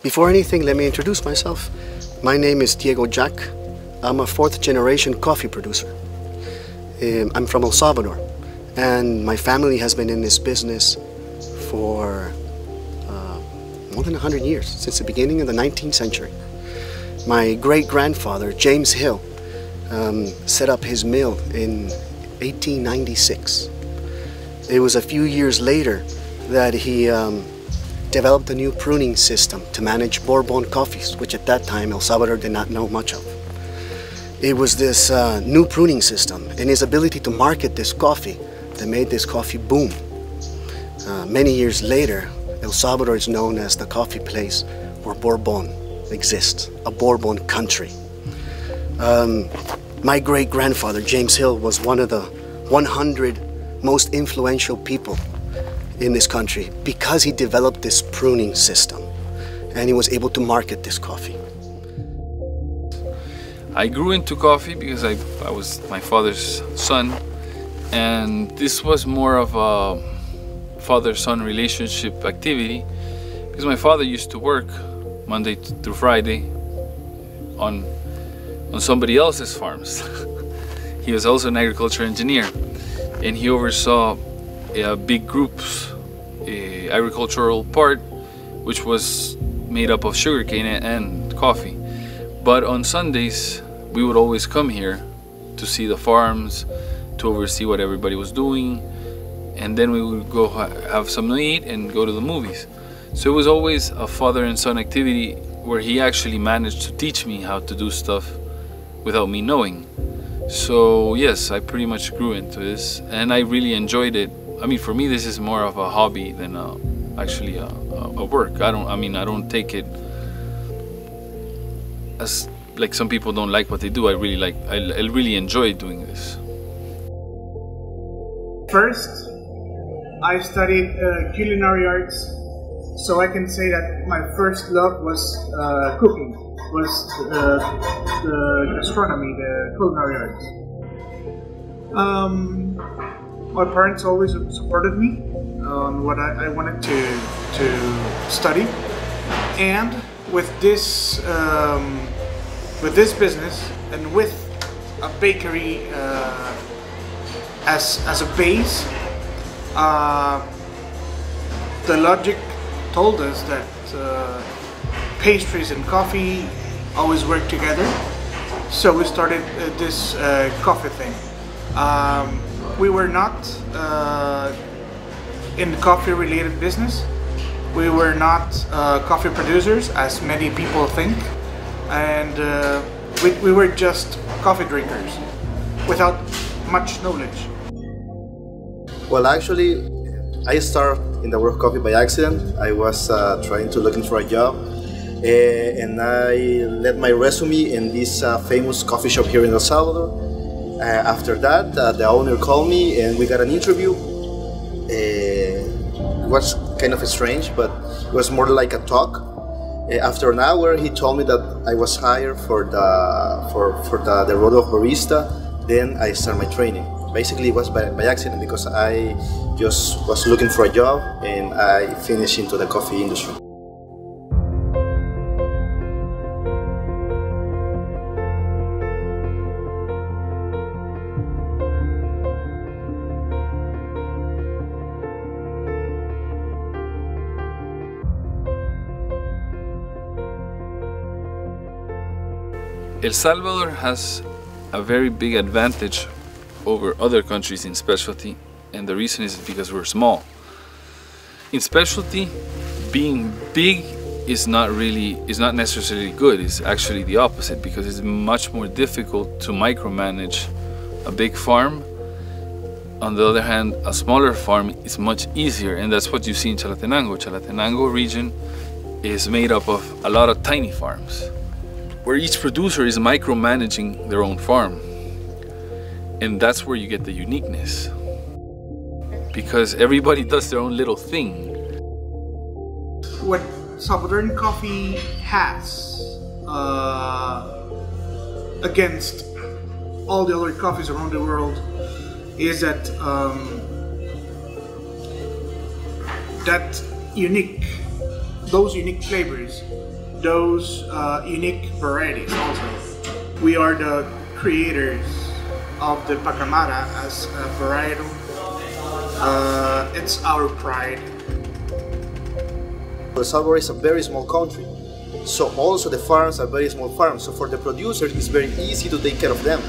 Before anything, let me introduce myself. My name is Diego Jack. I'm a fourth-generation coffee producer. I'm from El Salvador, and my family has been in this business for more than 100 years, since the beginning of the 19th century. My great-grandfather, James Hill, set up his mill in 1896. It was a few years later that he developed a new pruning system to manage Bourbon coffees, which at that time El Salvador did not know much of. It was this new pruning system and his ability to market this coffee that made this coffee boom. Many years later, El Salvador is known as the coffee place where Bourbon exists, a Bourbon country. My great-grandfather, James Hill, was one of the 100 most influential people in this country because he developed this pruning system and he was able to market this coffee. I grew into coffee because I was my father's son, and this was more of a father-son relationship activity because my father used to work Monday through Friday on somebody else's farms. He was also an agriculture engineer, and he oversaw big groups, agricultural part, which was made up of sugarcane and coffee. But on Sundays, we would always come here to see the farms, to oversee what everybody was doing, and then we would go have something to eat and go to the movies. So it was always a father and son activity where he actually managed to teach me how to do stuff without me knowing. So yes, I pretty much grew into this, and I really enjoyed it. I mean, for me, this is more of a hobby than actually a work. I don't take it as like some people don't like what they do. I really enjoy doing this. First, I studied culinary arts, so I can say that my first love was cooking, was the gastronomy, the culinary arts. My parents always supported me on what I wanted to study, and with this business and with a bakery as a base, the logic told us that pastries and coffee always work together. So we started this coffee thing. We were not in coffee-related business. We were not coffee producers, as many people think, and we were just coffee drinkers without much knowledge. Well, actually, I started in the world of coffee by accident. I was trying to looking for a job, and I left my resume in this famous coffee shop here in El Salvador. After that, the owner called me and we got an interview. It was kind of strange, but it was more like a talk. After an hour, he told me that I was hired for the role of barista. Then I started my training. Basically, it was by accident because I just was looking for a job and I finished into the coffee industry. El Salvador has a very big advantage over other countries in specialty, and the reason is because we're small. In specialty, being big is not necessarily good. It's actually the opposite, because it's much more difficult to micromanage a big farm. On the other hand, a smaller farm is much easier, and that's what you see in Chalatenango. Chalatenango region is made up of a lot of tiny farms, where each producer is micromanaging their own farm. And that's where you get the uniqueness, because everybody does their own little thing. What Salvadoran coffee has against all the other coffees around the world is that those unique flavors those unique varieties also. We are the creators of the Pacamara as a varietal. It's our pride. El Salvador is a very small country, so also the farms are very small farms. So for the producers, it's very easy to take care of them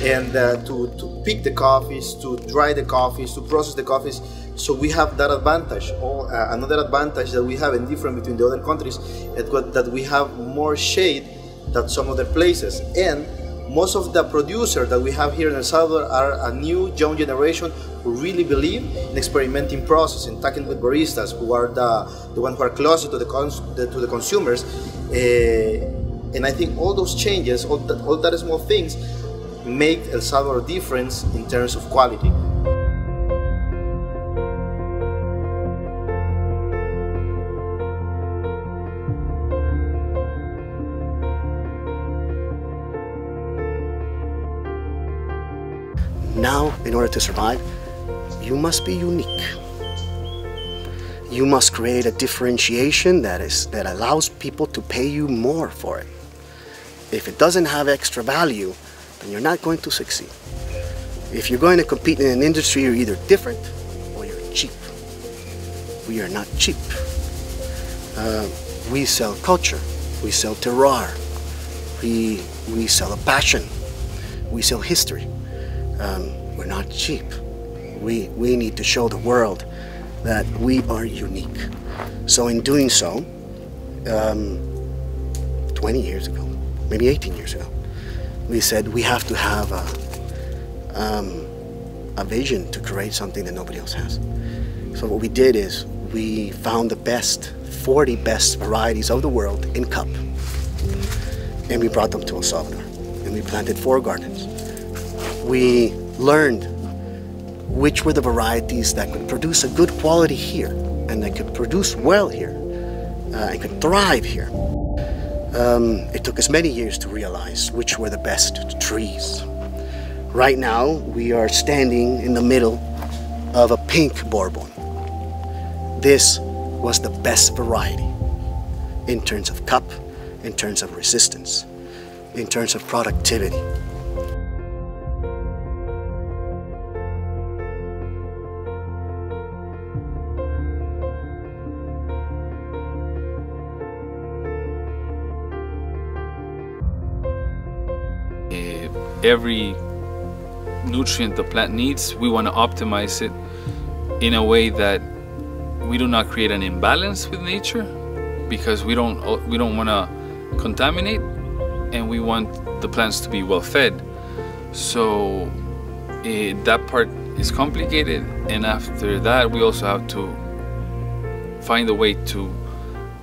and to pick the coffees, to dry the coffees, to process the coffees. So we have that advantage. Another advantage that we have and different between the other countries is that we have more shade than some other places. And most of the producers that we have here in El Salvador are a new young generation who really believe in experimenting process and talking with baristas, who are the ones who are closer to the consumers. And I think all those changes, all that small things, make El Salvador a difference in terms of quality. Now, in order to survive, you must be unique. You must create a differentiation that allows people to pay you more for it. If it doesn't have extra value, then you're not going to succeed. If you're going to compete in an industry, you're either different or you're cheap. We are not cheap. We sell culture. We sell terroir. We sell a passion. We sell history. We're not cheap. We need to show the world that we are unique. So in doing so, 20 years ago, maybe 18 years ago, we said we have to have a vision to create something that nobody else has. So what we did is we found the 40 best varieties of the world in cup, and we brought them to El Salvador, and we planted 4 gardens. We learned which were the varieties that could produce a good quality here and that could produce well here and could thrive here. It took us many years to realize which were the best trees. Right now, we are standing in the middle of a pink Bourbon. This was the best variety in terms of cup, in terms of resistance, in terms of productivity. Every nutrient the plant needs, we want to optimize it in a way that we do not create an imbalance with nature, because we don't want to contaminate, and we want the plants to be well fed. So that part is complicated, and after that we also have to find a way to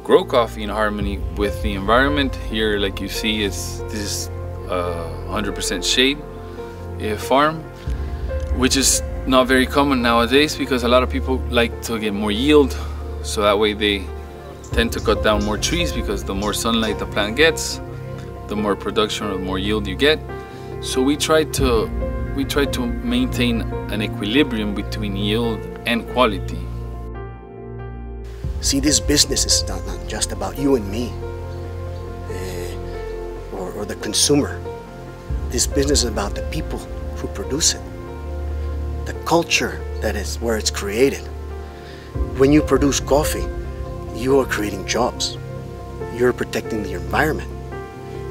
grow coffee in harmony with the environment. Here, like you see, this is 100% shade farm, which is not very common nowadays because a lot of people like to get more yield, so that way they tend to cut down more trees, because the more sunlight the plant gets, the more production or the more yield you get. So we try to maintain an equilibrium between yield and quality. See, this business is not just about you and me or the consumer. This business is about the people who produce it, the culture that is where it's created. When you produce coffee, you are creating jobs. You're protecting the environment.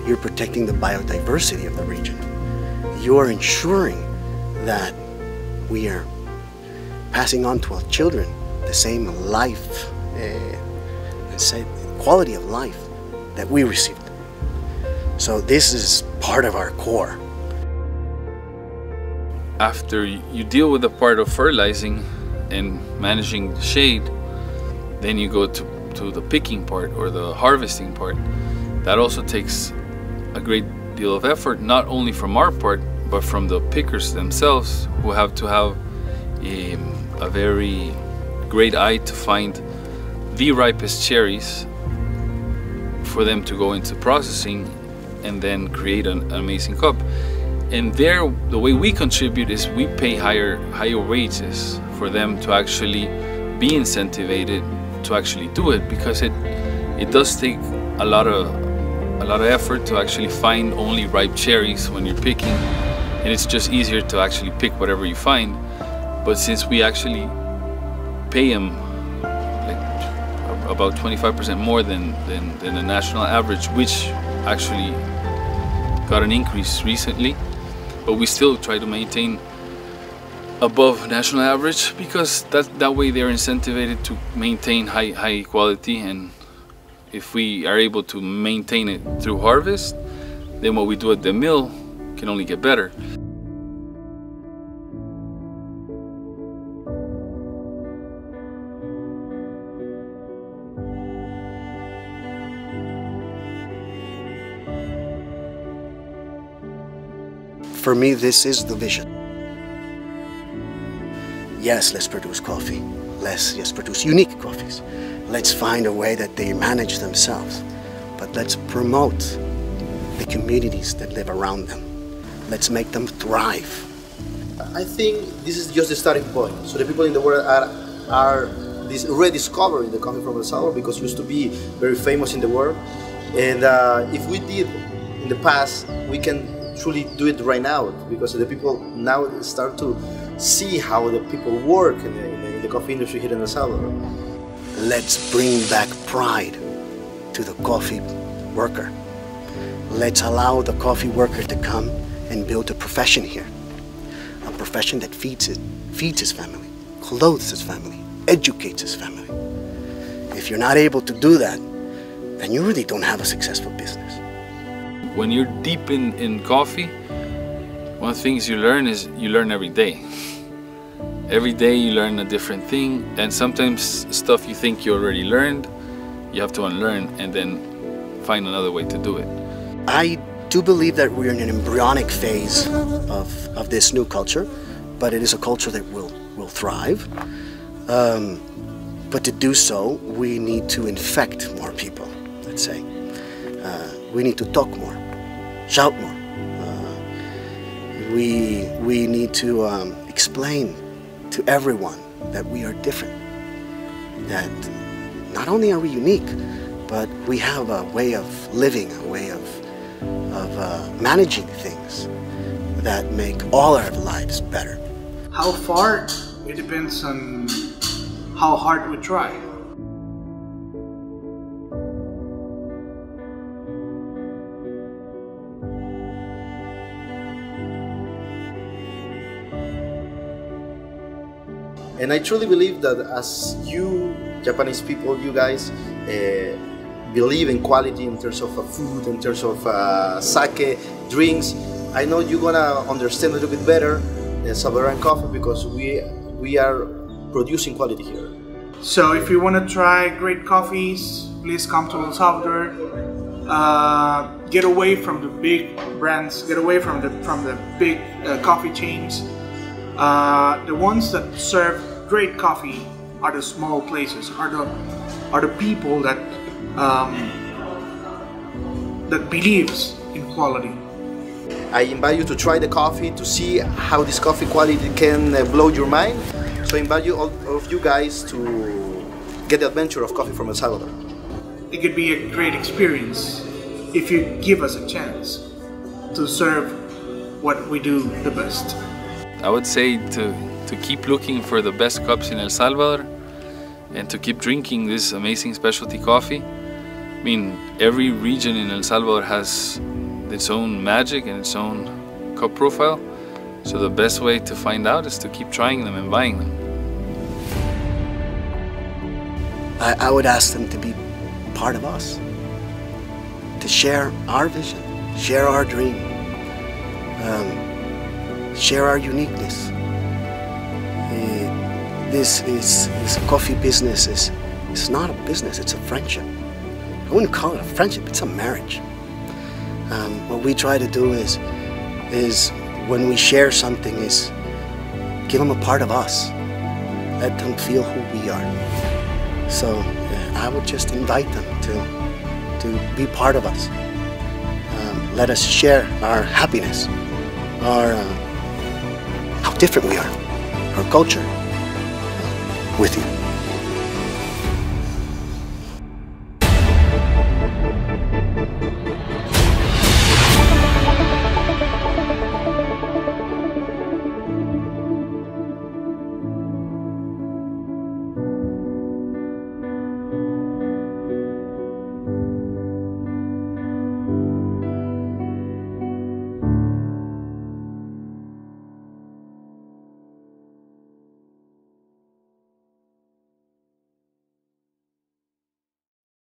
You're protecting the biodiversity of the region. You are ensuring that we are passing on to our children the same life, the same quality of life that we received. So this is part of our core. After you deal with the part of fertilizing and managing the shade, then you go to the picking part or the harvesting part. That also takes a great deal of effort, not only from our part, but from the pickers themselves, who have to have a very great eye to find the ripest cherries for them to go into processing and then create an amazing cup. And there, the way we contribute is we pay higher wages for them to actually be incentivized to actually do it, because it does take a lot of effort to actually find only ripe cherries when you're picking, and it's just easier to actually pick whatever you find. But since we actually pay them like about 25% more than the national average, which actually got an increase recently, but we still try to maintain above national average, because that way they're incentivized to maintain high quality, and if we are able to maintain it through harvest, then what we do at the mill can only get better. For me, this is the vision. Yes, let's produce coffee. Let's just produce unique coffees. Let's find a way that they manage themselves. But let's promote the communities that live around them. Let's make them thrive. I think this is just the starting point. So the people in the world are rediscovering the coffee from El Salvador, because it used to be very famous in the world. And if we did in the past, we can truly do it right now, because the people now start to see how the people work in the coffee industry here in El Salvador. Let's bring back pride to the coffee worker. Let's allow the coffee worker to come and build a profession here. A profession that feeds his family, clothes his family, educates his family. If you're not able to do that, then you really don't have a successful business. When you're deep in coffee, one of the things you learn is you learn every day. Every day you learn a different thing, and sometimes stuff you think you already learned, you have to unlearn and then find another way to do it. I do believe that we're in an embryonic phase of this new culture, but it is a culture that will thrive. But to do so, we need to infect more people, let's say. We need to talk more, shout more. We need to explain to everyone that we are different, that not only are we unique, but we have a way of living, a way of managing things that make all our lives better. How far? It depends on how hard we try. And I truly believe that as you Japanese people, you guys believe in quality in terms of food, in terms of sake, drinks, I know you're gonna understand a little bit better Salvadorean coffee, because we are producing quality here. So if you want to try great coffees, please come to El Salvador. Get away from the big brands, get away from the big coffee chains. The ones that serve great coffee are the small places, are the people that that believes in quality. I invite you to try the coffee, to see how this coffee quality can blow your mind. So I invite all of you guys to get the adventure of coffee from El Salvador. It could be a great experience if you give us a chance to serve what we do the best. I would say to keep looking for the best cups in El Salvador and to keep drinking this amazing specialty coffee. I mean, every region in El Salvador has its own magic and its own cup profile. So the best way to find out is to keep trying them and buying them. I would ask them to be part of us, to share our vision, share our dream, share our uniqueness. This coffee business is not a business, it's a friendship. I wouldn't call it a friendship, it's a marriage. What we try to do is when we share something, is give them a part of us. Let them feel who we are. So I would just invite them to be part of us. Let us share our happiness, how different we are, our culture with you.